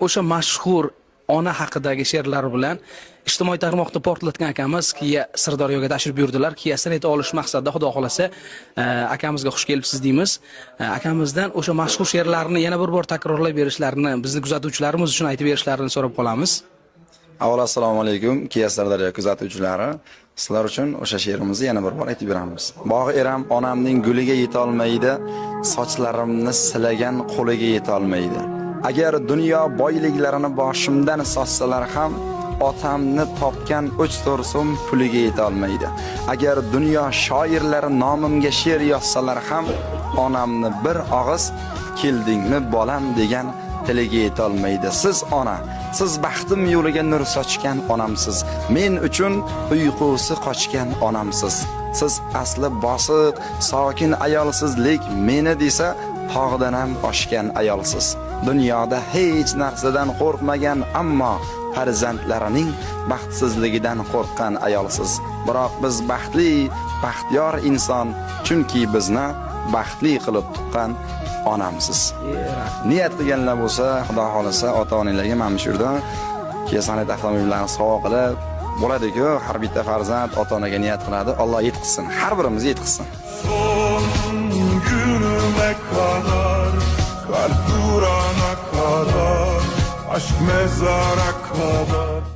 O'sha mashhur ona haqidagi she'rlar bilan ijtimoiy tarmoqda portlatgan akamiz keyin Sirdaryoga tashrif buyurdilar. Keyin san'at olish maqsadida Xudo xolasa akamizga xush kelibsiz deymiz. Akamizdan o'sha mashhur she'rlarni yana bir bor takrorlab berishlarini, bizni kuzatuvchilarimiz uchun aytib berishlarini so'rab qolamiz. Avvalo assalomu alaykum, Kiya Sirdaryo kuzatuvchilari. Sizlar uchun o'sha she'rimizni yana bir bor aytib beramiz. Bog' eram onamning guliga yeta olmaydi, sochlarimni silagan qo'liga yeta olmaydi. Agar dunyo boyliklarini boshimdan sotsalar ham, otamni topgan 3-4 so'm puliga yeta olmaydi. Agar dunyo shoirlari nomimga she'r yozsalar ham, onamni bir og'iz keldingmi bolam degan tiliga yeta olmaydi. Siz ona, siz baxtim yo'liga nur sochgan onamsiz. Men uchun uyqusi qochgan onamsiz. Siz asli bosiq, sokin ayolsizlik meni desa, tog'dan ham oshgan ayolsiz. Dunyoda hech narsadan qo'rqmagan, ammo farzandlarining baxtsizligidan qo'rqqan ayolsiz. Biroq biz baxtli, baxtiyor inson, chunki bizni baxtli qilib tuqqan onamsiz. Niyat qilganlar bo'lsa, Xudo xolasa ota-onalarga mana shu yerda Kesanat avtomobillarini sovg'a qilib bo'ladi-ku, har bitta farzand ota-onaga niyat qiladi. Alloh yetkazsin, har birimizga yetkazsin. Son günüme kadar, kalp durana kadar, aşk mezara kadar.